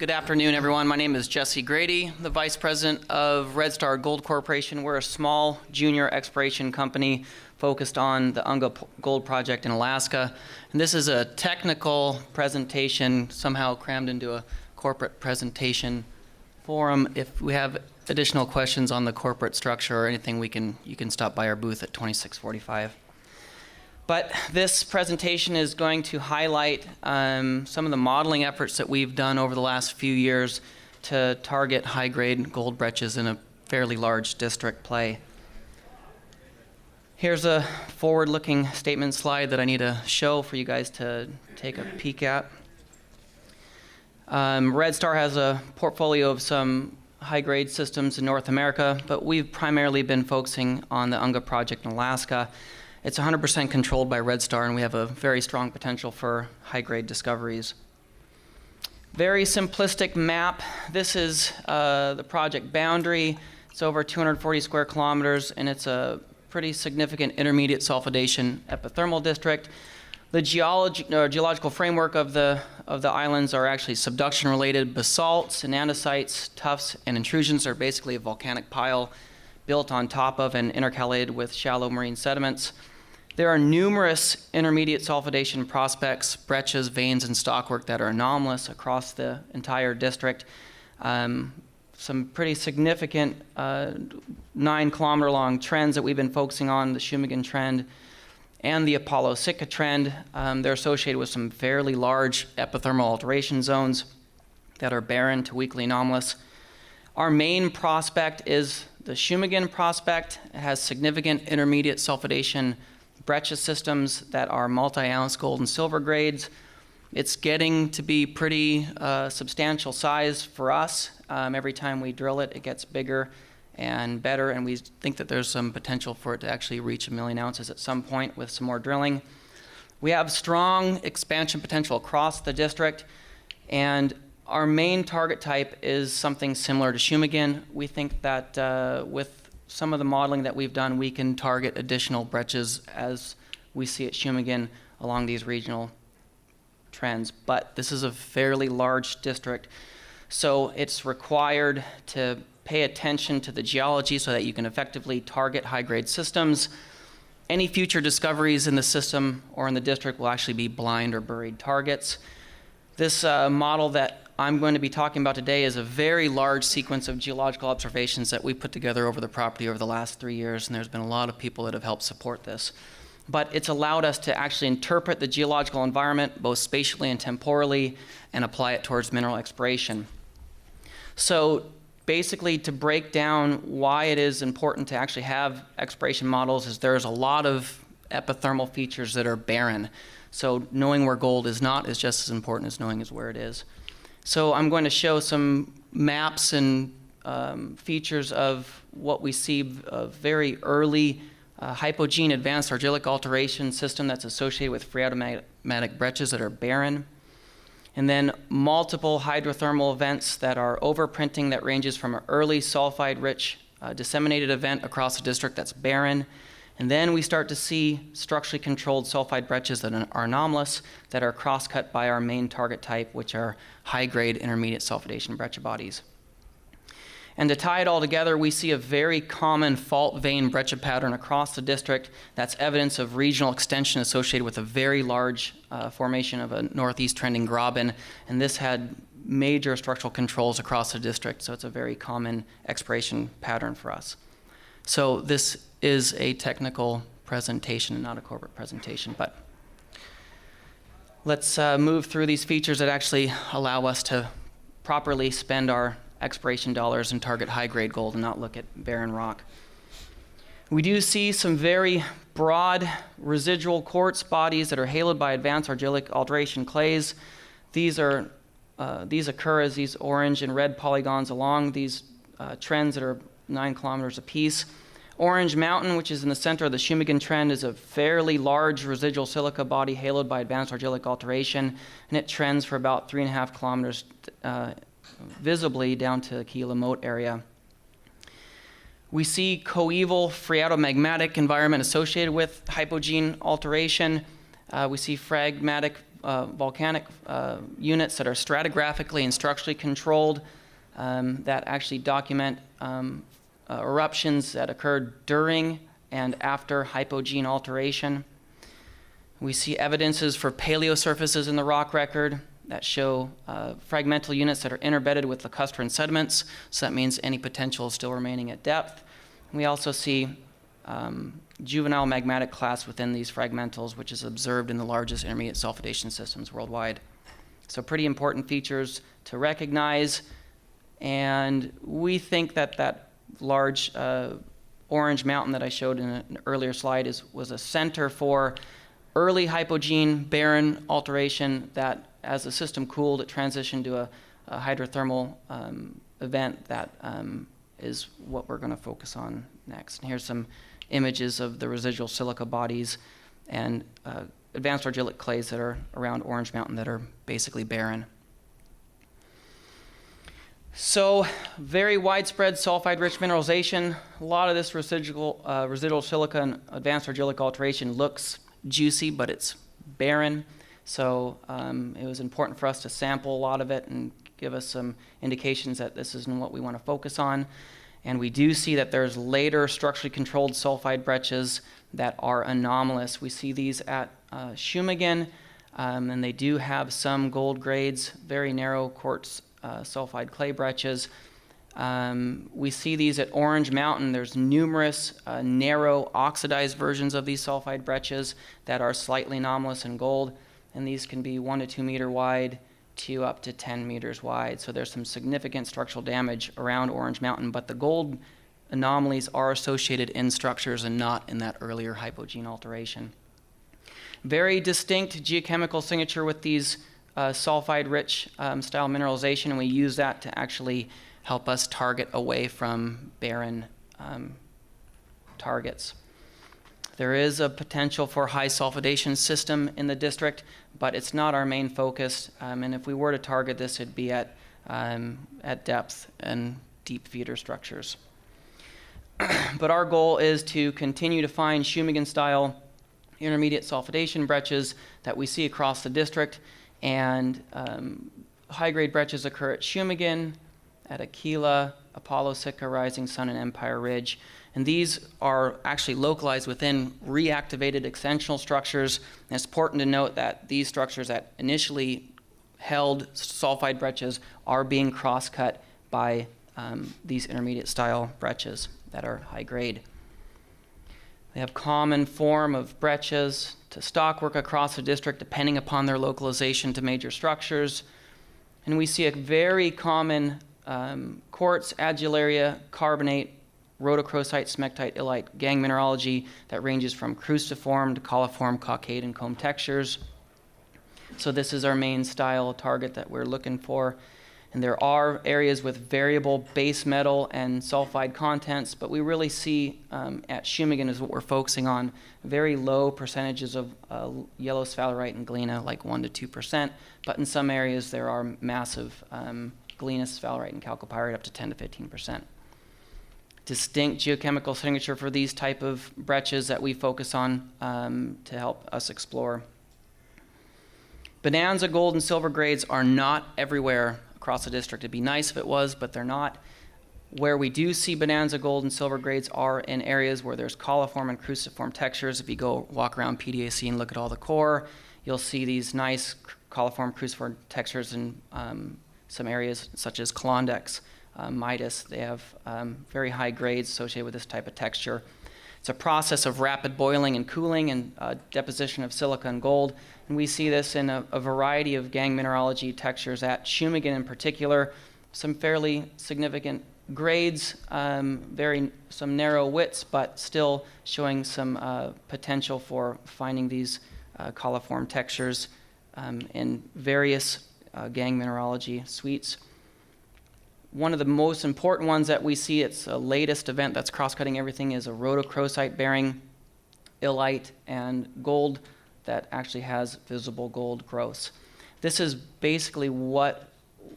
Good afternoon, everyone. My name is Jesse Grady, the Vice President of RedStar Gold Corporation. We're a small junior exploration company focused on the Unga Gold Project in Alaska. And this is a technical presentation somehow crammed into a corporate presentation forum. If we have additional questions on the corporate structure or anything, you can stop by our booth at 2645. But this presentation is going to highlight some of the modeling efforts that we've done over the last few years to target high-grade gold breccias in a fairly large district play. Here's a forward-looking statement slide that I need to show for you guys to take a peek at. RedStar has a portfolio of some high-grade systems in North America, but we've primarily been focusing on the Unga project in Alaska. It's 100% controlled by RedStar, and we have a very strong potential for high-grade discoveries. Very simplistic map. This is the project boundary. It's over 240 square kilometers, and it's a pretty significant intermediate sulfidation epithermal district. The geological framework of the islands are actually subduction-related basalts and andesites, tuffs, and intrusions are basically a volcanic pile built on top of and intercalated with shallow marine sediments. There are numerous intermediate sulfidation prospects, breccias, veins, and stockwork that are anomalous across the entire district. Some pretty significant 9-kilometer long trends that we've been focusing on, the Shumagon trend and the Apollo Sitka trend. They're associated with some fairly large epithermal alteration zones that are barren to weakly anomalous. Our main prospect is the Shumagon prospect. It has significant intermediate sulfidation breccia systems that are multi-ounce gold and silver grades. It's getting to be pretty substantial size for us. Every time we drill it, it gets bigger and better, and we think that there's some potential for it to actually reach 1 million ounces at some point with some more drilling. We have strong expansion potential across the district, and our main target type is something similar to Shumagon. We think that with some of the modeling that we've done, we can target additional breccias as we see at Shumagon along these regional trends. But this is a fairly large district, so it's required to pay attention to the geology so that you can effectively target high-grade systems. Any future discoveries in the system or in the district will actually be blind or buried targets. This model that I'm going to be talking about today is a very large sequence of geological observations that we put together over the property over the last 3 years, and there's been a lot of people that have helped support this. But it's allowed us to actually interpret the geological environment both spatially and temporally and apply it towards mineral exploration. So basically, to break down why it is important to actually have exploration models is there's a lot of epithermal features that are barren. So knowing where gold is not is just as important as knowing where it is. So I'm going to show some maps and features of what we see of very early hypogene advanced argillic alteration system that's associated with phreatomatic breccias that are barren. And then multiple hydrothermal events that are overprinting that ranges from an early sulfide-rich disseminated event across the district that's barren. And then we start to see structurally controlled sulfide breccias that are anomalous, that are cross-cut by our main target type, which are high-grade intermediate sulfidation breccia bodies. And to tie it all together, we see a very common fault vein breccia pattern across the district that's evidence of regional extension associated with a very large formation of a northeast trending graben. And this had major structural controls across the district, so it's a very common exploration pattern for us. So this is a technical presentation and not a corporate presentation, but let's move through these features that actually allow us to properly spend our exploration dollars and target high-grade gold and not look at barren rock. We do see some very broad residual quartz bodies that are haloed by advanced argillic alteration clays. These occur as these orange and red polygons along these trends that are 9 kilometers apiece. Orange Mountain, which is in the center of the Shumagon trend, is a fairly large residual silica body haloed by advanced argillic alteration, and it trends for about 3.5 kilometers visibly down to the Kila Moat area. We see coeval phreatomagmatic environment associated with hypogene alteration. We see phragmatic volcanic units that are stratigraphically and structurally controlled that actually document eruptions that occurred during and after hypogene alteration. We see evidences for paleosurfaces in the rock record that show fragmental units that are interbedded with lacustrine sediments, so that means any potential is still remaining at depth. We also see juvenile magmatic clasts within these fragmentals, which is observed in the largest intermediate sulfidation systems worldwide. So pretty important features to recognize, and we think that that large orange mountain that I showed in an earlier slide was a center for early hypogene barren alteration that, as the system cooled, it transitioned to a hydrothermal event that is what we're going to focus on next. And here's some images of the residual silica bodies and advanced argillic clays that are around Orange Mountain that are basically barren. So very widespread sulfide-rich mineralization. A lot of this residual silica and advanced argillic alteration looks juicy, but it's barren. So it was important for us to sample a lot of it and give us some indications that this isn't what we want to focus on. And we do see that there's later structurally controlled sulfide breccias that are anomalous. We see these at Shumagen, and they do have some gold grades, very narrow quartz sulfide clay breccias. We see these at Orange Mountain. There's numerous narrow oxidized versions of these sulfide breccias that are slightly anomalous in gold, and these can be 1 to 2 meter wide to up to 10 meters wide. So there's some significant structural damage around Orange Mountain, but the gold anomalies are associated in structures and not in that earlier hypogene alteration. Very distinct geochemical signature with these sulfide-rich style mineralization, and we use that to actually help us target away from barren targets. There is a potential for high sulfidation system in the district, but it's not our main focus. And if we were to target this, it'd be at depth and deep feeder structures. But our goal is to continue to find Shumagen-style intermediate sulfidation breccias that we see across the district. And high-grade breccias occur at Shumagen, at Aquila, Apollo Sitka, Rising Sun, and Empire Ridge. And these are actually localized within reactivated extensional structures. And it's important to note that these structures that initially held sulfide breccias are being cross-cut by these intermediate style breccias that are high grade. They have common form of breccias to stockwork across the district depending upon their localization to major structures. And we see a very common quartz, adularia, carbonate, rhodochrosite, smectite, illite gangue mineralogy that ranges from cruciform to coliform, coccade, and comb textures. So this is our main style target that we're looking for. And there are areas with variable base metal and sulfide contents, but we really see at Shumagen is what we're focusing on, very low percentages of yellow sphalerite and galena, like 1 to 2%, but in some areas there are massive galena, sphalerite, and chalcopyrite up to 10 to 15%. Distinct geochemical signature for these type of breccias that we focus on to help us explore. Bonanza gold and silver grades are not everywhere across the district. It'd be nice if it was, but they're not. Where we do see bonanza gold and silver grades are in areas where there's coliform and cruciform textures. If you go walk around PDAC and look at all the core, you'll see these nice coliform, cruciform textures in some areas such as Klondike's, Midas. They have very high grades associated with this type of texture. It's a process of rapid boiling and cooling and deposition of silica and gold. And we see this in a variety of gangue mineralogy textures at Shumagen in particular. Some fairly significant grades, some narrow widths, but still showing some potential for finding these coliform textures in various gangue mineralogy suites. One of the most important ones that we see, it's a latest event that's cross-cutting everything, is a rhodochrosite bearing illite and gold that actually has visible gold growths. This is basically what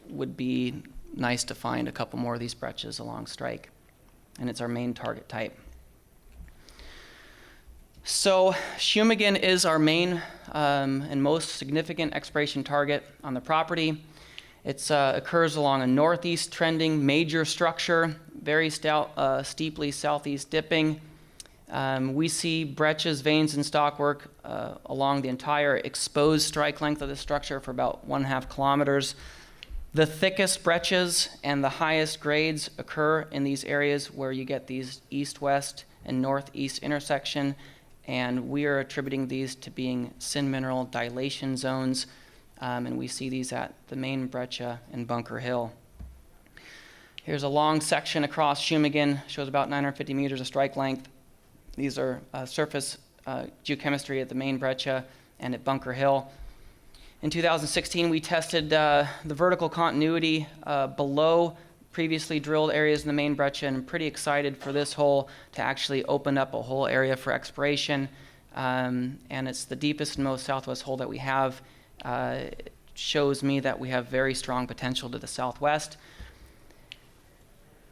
would be nice to find a couple more of these breccias along strike, and it's our main target type. So Shumagen is our main and most significant exploration target on the property. It occurs along a northeast trending major structure, very steeply southeast dipping. We see breccias, veins, and stockwork along the entire exposed strike length of the structure for about 1.5 kilometers. The thickest breccias and the highest grades occur in these areas where you get these east-west and northeast intersection, and we are attributing these to being syn-mineral dilation zones, and we see these at the main breccia in Bunker Hill. Here's a long section across Shumagen, shows about 950 meters of strike length. These are surface geochemistry at the main breccia and at Bunker Hill. In 2016, we tested the vertical continuity below previously drilled areas in the main breccia, and I'm pretty excited for this hole to actually open up a whole area for exploration. And it's the deepest and most southwest hole that we have. It shows me that we have very strong potential to the southwest.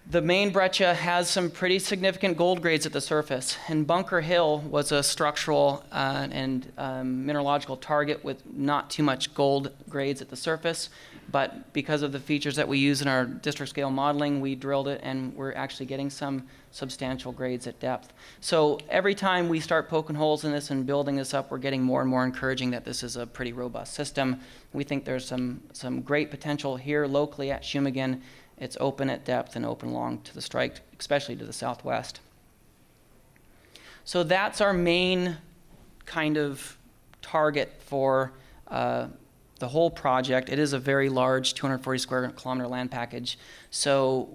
The main breccia has some pretty significant gold grades at the surface, and Bunker Hill was a structural and mineralogical target with not too much gold grades at the surface, but because of the features that we use in our district scale modeling, we drilled it and we're actually getting some substantial grades at depth. So every time we start poking holes in this and building this up, we're getting more and more encouraging that this is a pretty robust system. We think there's some great potential here locally at Shumagen. It's open at depth and open along to the strike, especially to the southwest. So that's our main kind of target for the whole project. It is a very large 240 square kilometer land package. So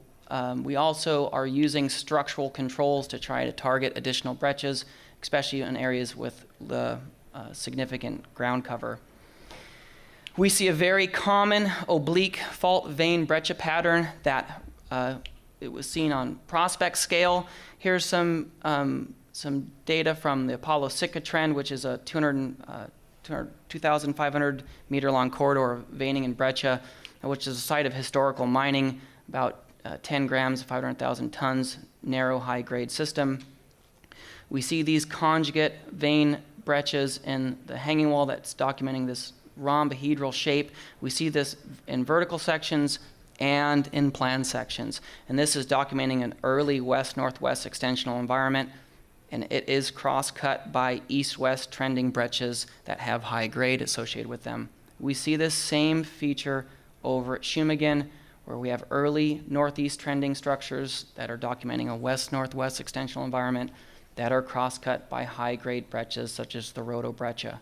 we also are using structural controls to try to target additional breccias, especially in areas with the significant ground cover. We see a very common oblique fault vein breccia pattern that it was seen on prospect scale. Here's some data from the Apollo Sitka trend, which is a 2,500 meter long corridor of veining and breccia, which is a site of historical mining, about 10 grams, 500,000 tons, narrow high grade system. We see these conjugate vein breccias in the hanging wall that's documenting this rhombohedral shape. We see this in vertical sections and in plan sections. And this is documenting an early west-northwest extensional environment, and it is cross-cut by east-west trending breccias that have high grade associated with them. We see this same feature over at Shumagen, where we have early northeast trending structures that are documenting a west-northwest extensional environment that are cross-cut by high-grade breccias such as the rhodo breccia.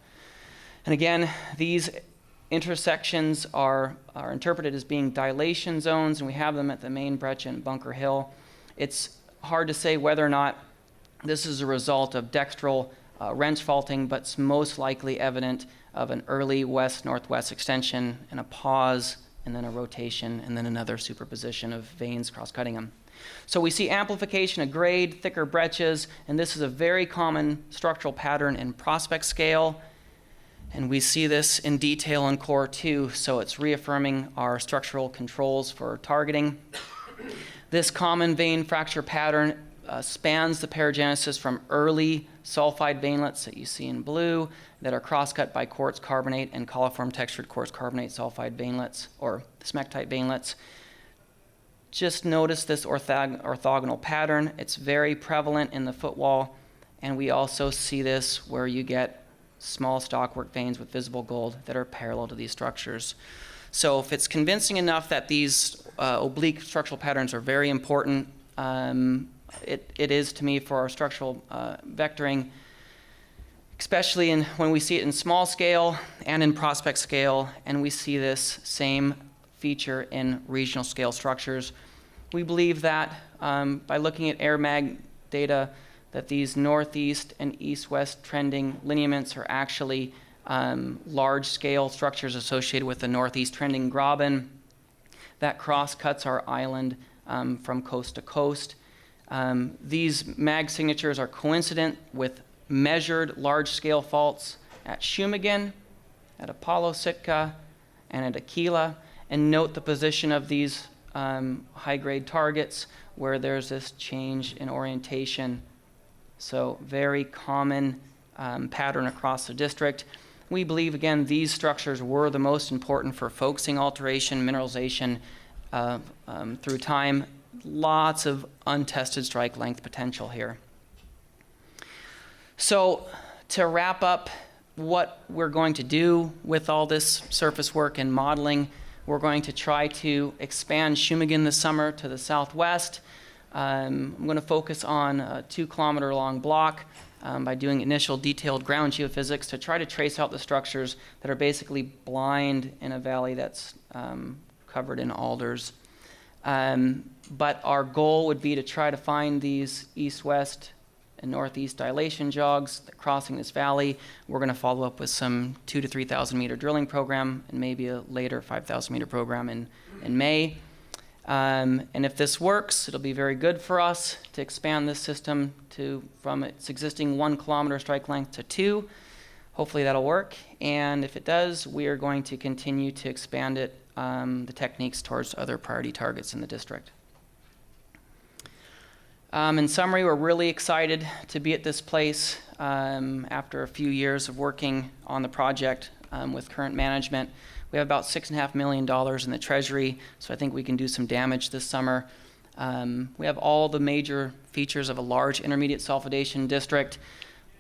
And again, these intersections are interpreted as being dilation zones, and we have them at the main breccia in Bunker Hill. It's hard to say whether or not this is a result of dextral wrench faulting, but it's most likely evident of an early west-northwest extension and a pause, and then a rotation, and then another superposition of veins cross-cutting them. So we see amplification of grade, thicker breccias, and this is a very common structural pattern in prospect scale. And we see this in detail in core 2, so it's reaffirming our structural controls for targeting. This common vein fracture pattern spans the paragenesis from early sulfide veinlets that you see in blue that are cross-cut by quartz carbonate and coliform textured quartz carbonate sulfide veinlets, or smectite veinlets. Just notice this orthogonal pattern. It's very prevalent in the footwall, and we also see this where you get small stockwork veins with visible gold that are parallel to these structures. So if it's convincing enough that these oblique structural patterns are very important, it is to me for our structural vectoring, especially when we see it in small scale and in prospect scale, and we see this same feature in regional scale structures. We believe that by looking at air mag data, that these northeast and east-west trending lineaments are actually large-scale structures associated with the northeast trending graben that cross-cuts our island from coast to coast. These mag signatures are coincident with measured large-scale faults at Shumagen, at Apollo Sitka, and at Aquila, and note the position of these high-grade targets where there's this change in orientation So very common pattern across the district. We believe, again, these structures were the most important for focusing alteration, mineralization through time. Lots of untested strike length potential here. So to wrap up what we're going to do with all this surface work and modeling, we're going to try to expand Shumagen this summer to the southwest. I'm going to focus on a 2-kilometer long block by doing initial detailed ground geophysics to try to trace out the structures that are basically blind in a valley that's covered in alders. But our goal would be to try to find these east-west and northeast dilation jogs crossing this valley. We're going to follow up with some 2,000 to 3,000 meter drilling program and maybe a later 5,000 meter program in May. And if this works, it'll be very good for us to expand this system from its existing 1 kilometer strike length to 2. Hopefully that'll work. And if it does, we are going to continue to expand it, the techniques towards other priority targets in the district. In summary, we're really excited to be at this place after a few years of working on the project with current management. We have about $6.5 million in the treasury, so I think we can do some damage this summer. We have all the major features of a large intermediate sulfidation district,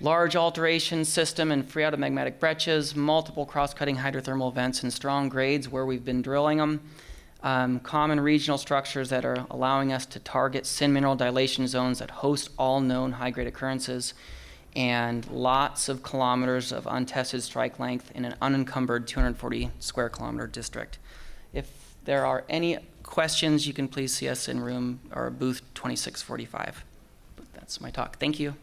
large alteration system and phreatomagmatic breccias, multiple cross-cutting hydrothermal vents and strong grades where we've been drilling them. Common regional structures that are allowing us to target syn mineral dilation zones that host all known high-grade occurrences, and lots of kilometers of untested strike length in an unencumbered 240 square kilometer district. If there are any questions, you can please see us in room or booth 2645. But that's my talk. Thank you.